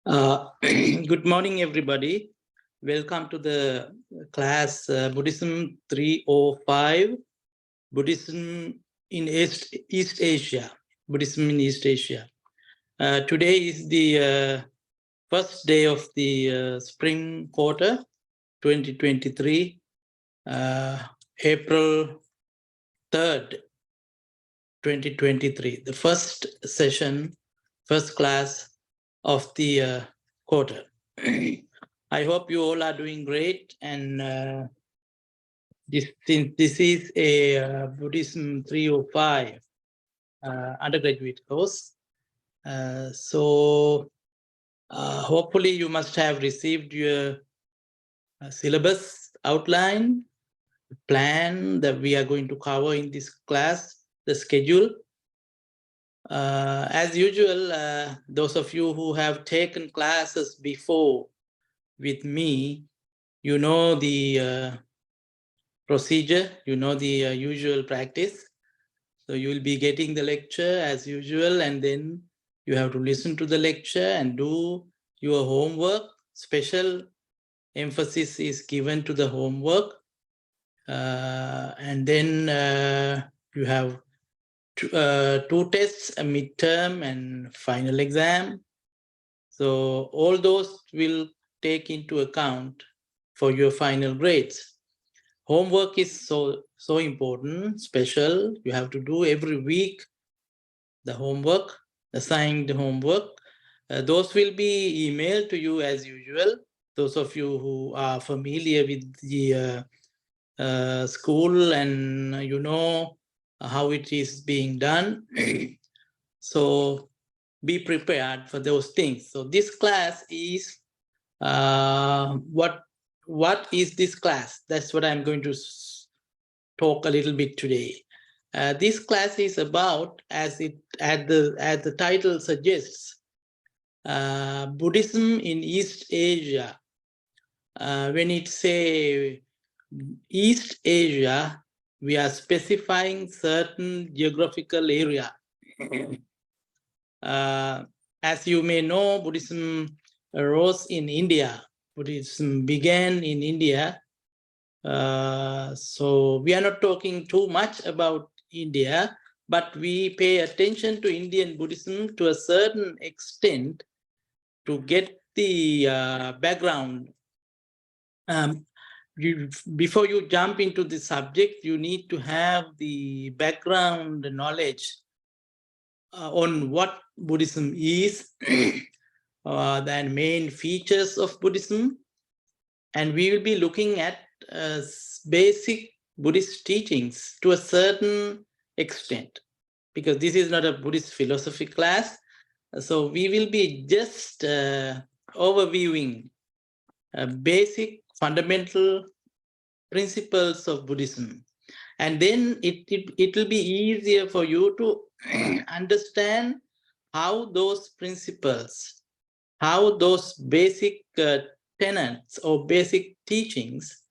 Good morning, everybody. Welcome to the class Buddhism 305, Buddhism in East Asia, Buddhism in East Asia. Today is the first day of the spring quarter, 2023, April 3rd, 2023, the first session, first class of the quarter. I hope you all are doing great, and this is a Buddhism 305 undergraduate course. So hopefully you must have received your syllabus outline, plan that we are going to cover in this class, the schedule. As usual, those of you who have taken classes before with me, you know the procedure, you know the usual practice. So you will be getting the lecture as usual, and then you have to listen to the lecture and do your homework. Special emphasis is given to the homework. And then you have two tests, a midterm and final exam. So all those will take into account for your final grades. Homework is so important, special. You have to do every week the homework, assigned homework. Those will be emailed to you as usual. Those of you who are familiar with the school and you know how it is being done. So be prepared for those things. So this class is what is this class? That's what I'm going to talk a little bit today. This class is about, as the title suggests, Buddhism in East Asia. When it say East Asia, we are specifying certain geographical area. As you may know, Buddhism arose in India. Buddhism began in India. So we are not talking too much about India, but we pay attention to Indian Buddhism to a certain extent to get the background. Before you jump into the subject, you need to have the background knowledge on what Buddhism is, the main features of Buddhism, and we will be looking at basic Buddhist teachings to a certain extent, because this is not a Buddhist philosophy class. So we will be just overviewing basic fundamental principles of Buddhism. And then it will be easier for you to understand how those principles, how those basic tenets or basic teachings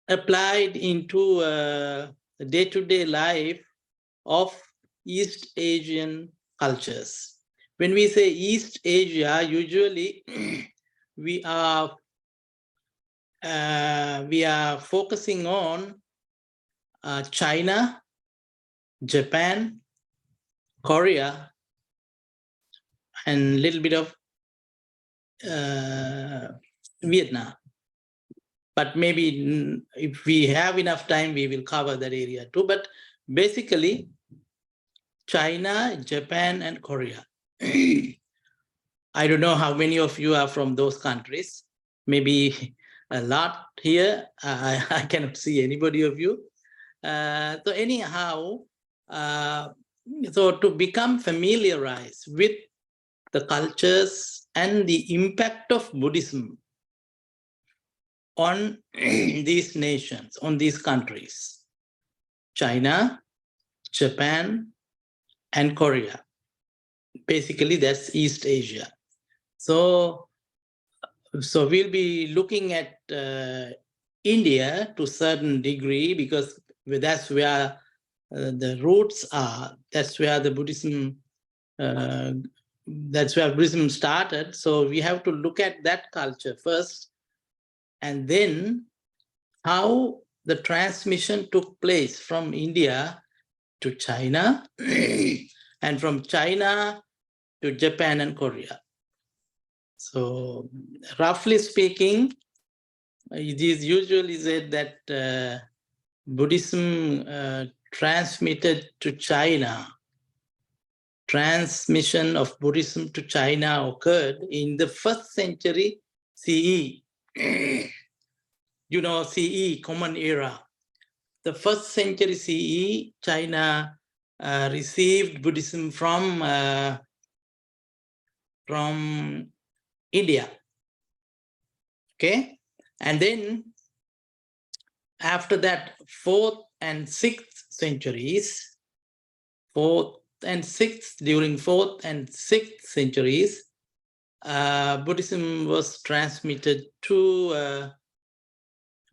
applied into the day-to-day life of East Asian cultures. When we say East Asia, usually we are focusing on China, Japan, Korea, and a little bit of Vietnam. But maybe if we have enough time, we will cover that area too. But basically, China, Japan, and Korea. I don't know how many of you are from those countries. Maybe a lot here. I cannot see anybody of you. So anyhow, so to become familiarized with the cultures and the impact of Buddhism on these nations, on these countries, China, Japan, and Korea. Basically, that's East Asia. So we'll be looking at India to a certain degree, because that's where the roots are. That's where the Buddhism That's where Buddhism started. So we have to look at that culture first, and then how the transmission took place from India to China, and from China to Japan and Korea. So roughly speaking, it is usually said that Buddhism transmitted to China. Transmission of Buddhism to China occurred in the 1st century CE. You know, CE, Common Era. The 1st century CE, China received Buddhism from India. Okay, and then after that, 4th and 6th centuries, 4th and 6th, during 4th and 6th centuries, Buddhism was transmitted to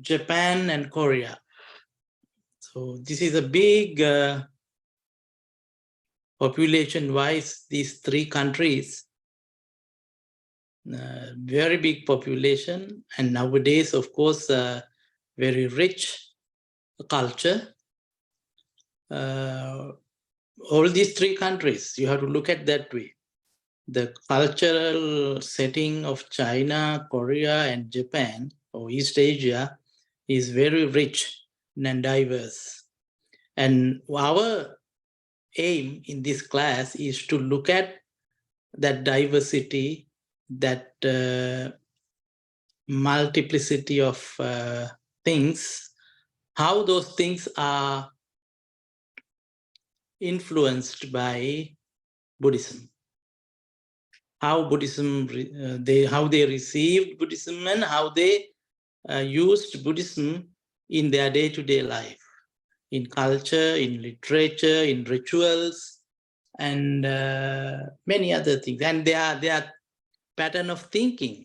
Japan and Korea. So this is a big population-wise, these 3 countries, very big population, and nowadays, of course, very rich culture. All these 3 countries, you have to look at that way. The cultural setting of China, Korea, and Japan, or East Asia, is very rich and diverse. And our aim in this class is to look at that diversity, that multiplicity of things, how those things are influenced by Buddhism. How Buddhism, how they received Buddhism, and how they used Buddhism in their day-to-day life, in culture, in literature, in rituals, and many other things. And their pattern of thinking,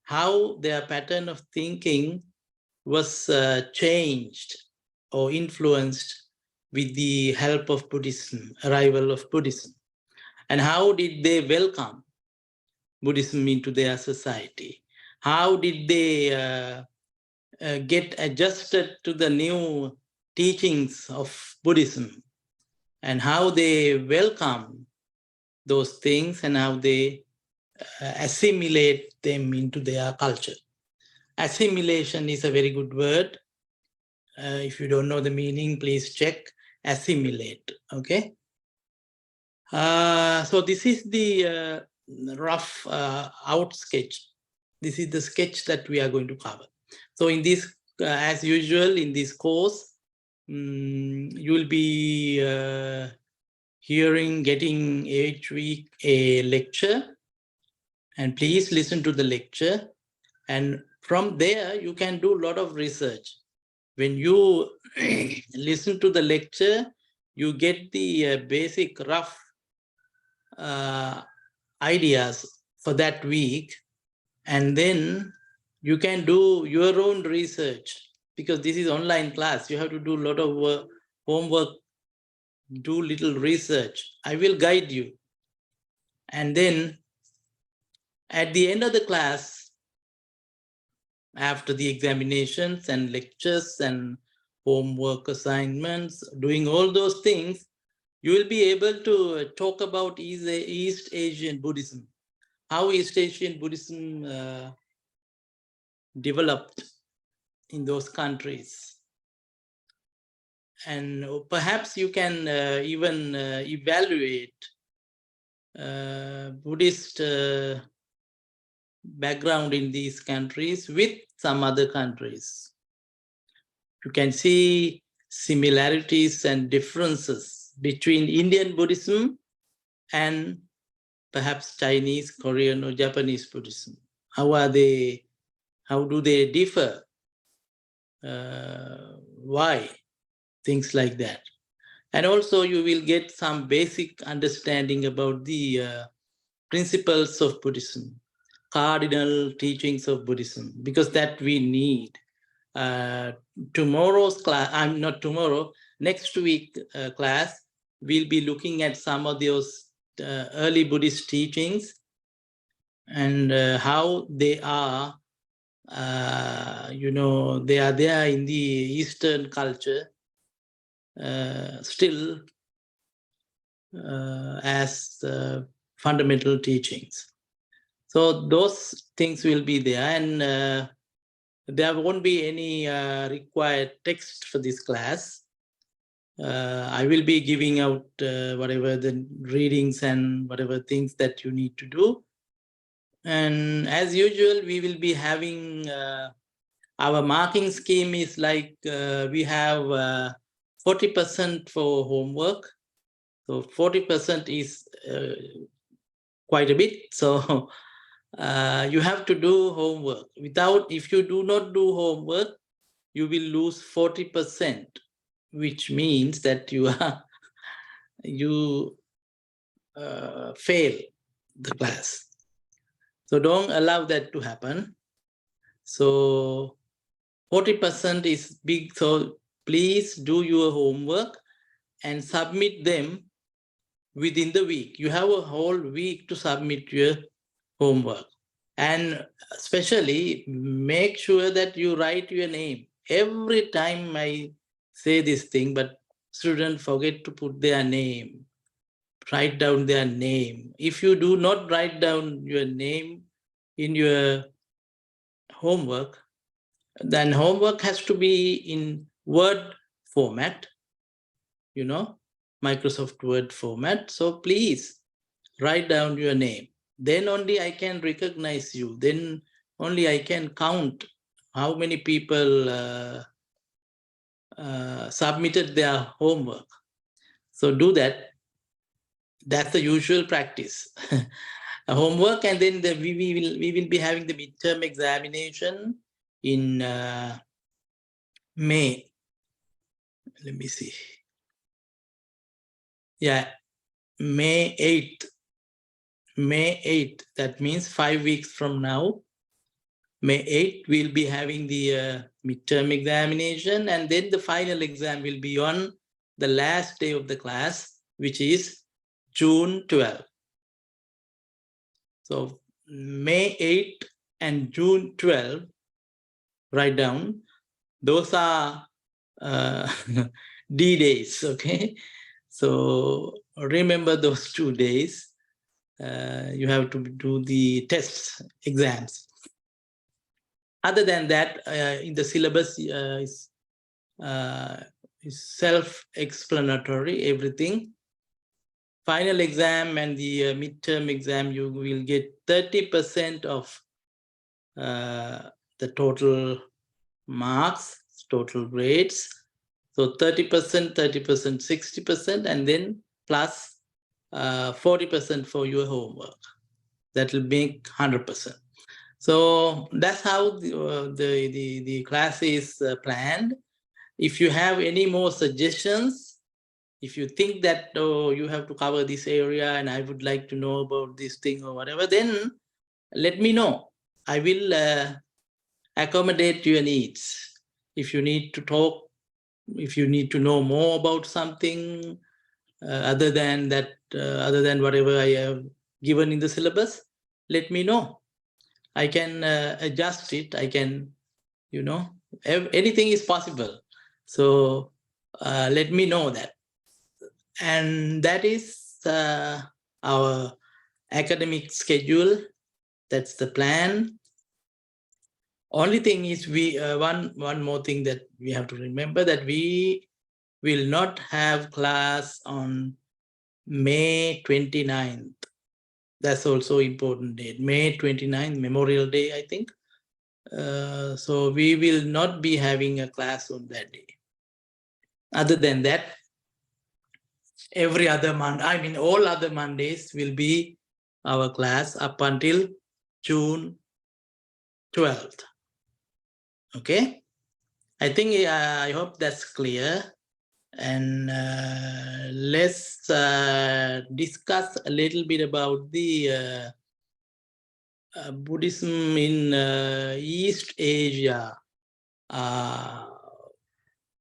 how their pattern of thinking was changed or influenced with the help of Buddhism, arrival of Buddhism. And how did they welcome Buddhism into their society? How did they get adjusted to the new teachings of Buddhism? And how they welcome those things, and how they assimilate them into their culture. Assimilation is a very good word. If you don't know the meaning, please check. Assimilate, okay? So this is the rough out sketch. This is the sketch that we are going to cover. So in this, as usual, in this course, you will be getting each week a lecture, and please listen to the lecture. And from there, you can do a lot of research. When you listen to the lecture, you get the basic rough ideas for that week, and then you can do your own research, because this is online class. You have to do a lot of homework, do little research. I will guide you. And then at the end of the class, after the examinations and lectures and homework assignments, doing all those things, you will be able to talk about East Asian Buddhism, how East Asian Buddhism developed in those countries. And perhaps you can even evaluate Buddhist background in these countries with some other countries. You can see similarities and differences between Indian Buddhism and perhaps Chinese, Korean, or Japanese Buddhism. How do they differ? Why? Things like that. And also you will get some basic understanding about the principles of Buddhism, cardinal teachings of Buddhism, because that we need. Tomorrow's class, not tomorrow, next week class, we'll be looking at some of those early Buddhist teachings and how they are, they are there in the Eastern culture still as fundamental teachings. So those things will be there, and there won't be any required text for this class. I will be giving out whatever the readings and whatever things that you need to do. And as usual, we will be having our marking scheme is like we have 40% for homework. So 40% is quite a bit. So you have to do homework. If you do not do homework, you will lose 40%, which means that you fail the class. So don't allow that to happen. So 40% is big. So please do your homework and submit them within the week. You have a whole week to submit your homework. And especially make sure that you write your name. Every time I say this thing, but students forget to put their name, write down their name. If you do not write down your name in your homework, then homework has to be in Word format, Microsoft Word format. So please write down your name. Then only I can recognize you. Then only I can count how many people submitted their homework. So do that. That's the usual practice. Homework, and then we will be having the midterm examination in May. Let me see. Yeah, May 8th. May 8th. That means 5 weeks from now. May 8th, we'll be having the midterm examination, and then the final exam will be on the last day of the class, which is June 12th. So May 8th and June 12th, write down, those are D days, okay? So remember those 2 days. You have to do the tests, exams. Other than that, in the syllabus is self-explanatory, everything. Final exam and the midterm exam, you will get 30% of the total marks, total grades. So 30%, 60%, and then plus 40% for your homework. That will make 100%. So that's how the class is planned. If you have any more suggestions, if you think that you have to cover this area and I would like to know about this thing or whatever, then let me know. I will accommodate your needs. If you need to talk, if you need to know more about something other than whatever I have given in the syllabus, let me know. I can adjust it. I can, anything is possible. So let me know that. And that is our academic schedule. That's the plan. Only thing is one more thing that we have to remember, that we will not have class on May 29th. That's also important date. May 29th, Memorial Day, I think. So we will not be having a class on that day. Other than that, every other Monday, all other Mondays will be our class up until June 12th. Okay? I think, I hope that's clear. And let's discuss a little bit about the Buddhism in East Asia.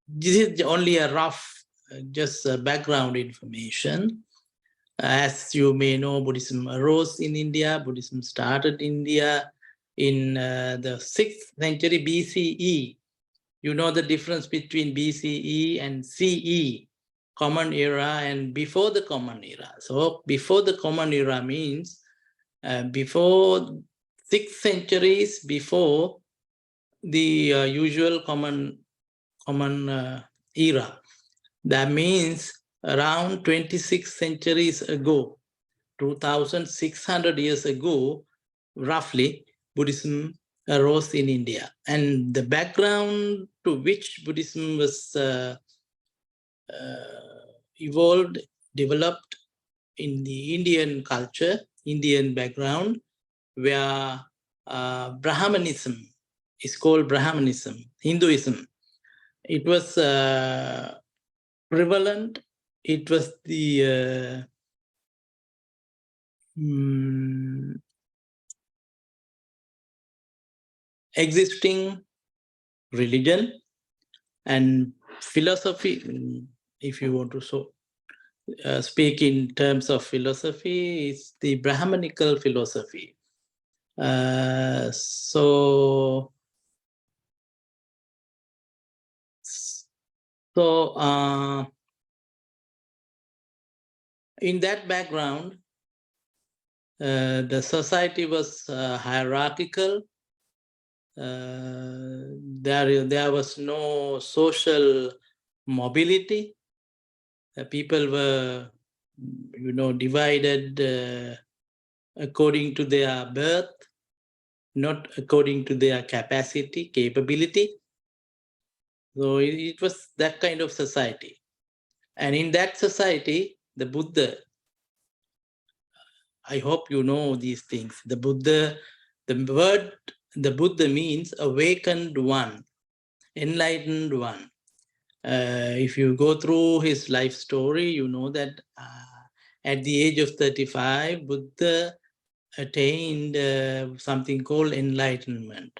This is only a rough, just background information. As you may know, Buddhism arose in India. Buddhism started in India in the 6th century BCE. You know the difference between BCE and CE, Common Era, and before the Common Era. So before the Common Era means before 6 centuries before the usual common era. That means around 26 centuries ago, 2,600 years ago, roughly, Buddhism arose in India. And the background to which Buddhism was evolved, developed in the Indian culture, Indian background, where Brahmanism is called Brahmanism, Hinduism. It was prevalent. It was the existing religion and philosophy. If you want to speak in terms of philosophy, is the Brahmanical philosophy. So in that background, the society was hierarchical. There was no social mobility. People were, divided according to their birth, not according to their capability. So it was that kind of society. And in that society, the Buddha, I hope you know these things. The Buddha, the word, the Buddha means awakened one, enlightened one. If you go through his life story, you know that at the age of 35, Buddha attained something called enlightenment.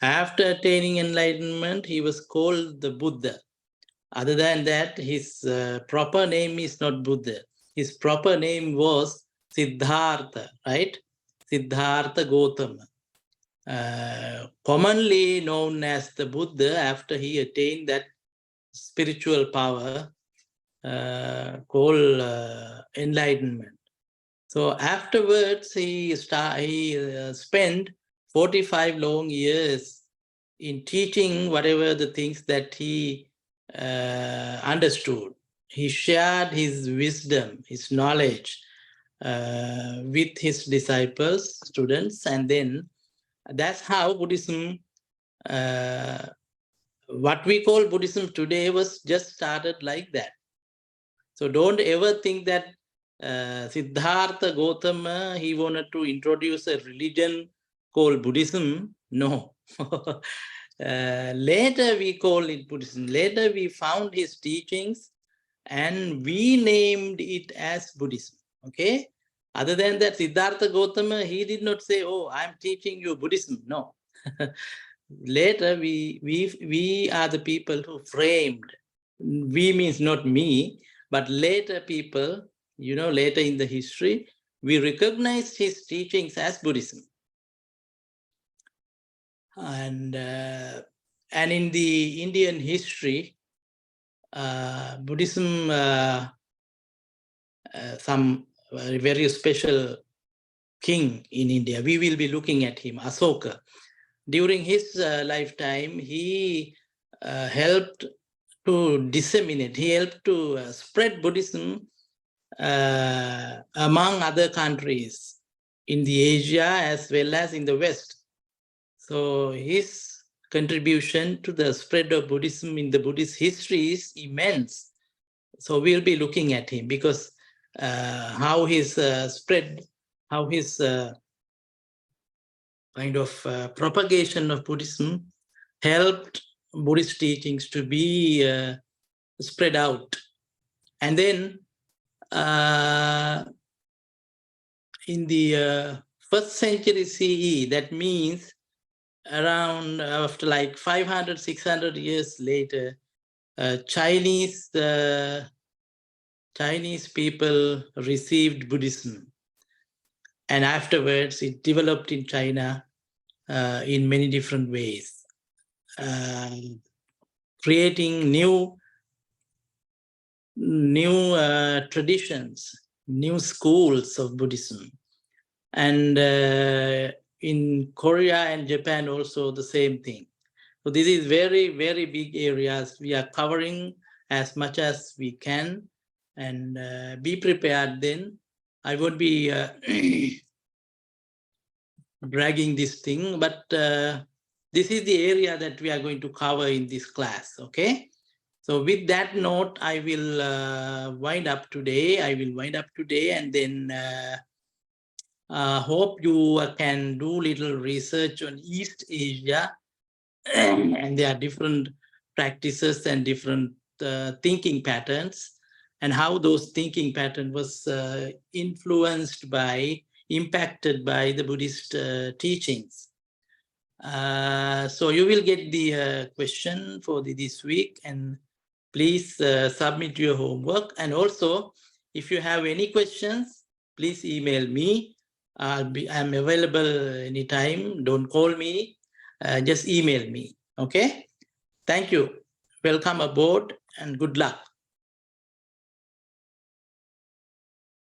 After attaining enlightenment, he was called the Buddha. Other than that, his proper name is not Buddha. His proper name was Siddhartha, right? Siddhartha Gautama. Commonly known as the Buddha after he attained that spiritual power called enlightenment. So afterwards, he spent 45 long years in teaching whatever the things that he understood. He shared his wisdom, his knowledge with his disciples, students, and then that's how Buddhism, what we call Buddhism today, was just started like that. So don't ever think that Siddhartha Gautama, he wanted to introduce a religion called Buddhism. No. Later we call it Buddhism. Later we found his teachings and we named it as Buddhism. Okay? Other than that, Siddhartha Gautama, he did not say, oh, I'm teaching you Buddhism. No. Later we are the people who framed. We means not me, but later people, later in the history, we recognized his teachings as Buddhism. And in the Indian history, Buddhism, some very special king in India, we will be looking at him, Asoka. During his lifetime, he helped to disseminate, he helped to spread Buddhism among other countries in the Asia as well as in the West. So his contribution to the spread of Buddhism in the Buddhist history is immense. So we'll be looking at him because how his spread, how his kind of propagation of Buddhism helped Buddhist teachings to be spread out. And then in the 1st century CE, that means around after like 500, 600 years later, Chinese Chinese people received Buddhism. And afterwards, it developed in China in many different ways, creating new traditions, new schools of Buddhism. And in Korea and Japan also the same thing. So this is very, very big areas. We are covering as much as we can, and be prepared then. I won't be dragging this thing, but this is the area that we are going to cover in this class, okay? So with that note, I will wind up today. And then hope you can do little research on East Asia. And there are different practices and different thinking patterns, and how those thinking pattern was influenced by, impacted by the Buddhist teachings. So you will get the question for this week, and please submit your homework. And also, if you have any questions, please email me. I'm available anytime. Don't call me. Just email me. Okay. Thank you. Welcome aboard and good luck.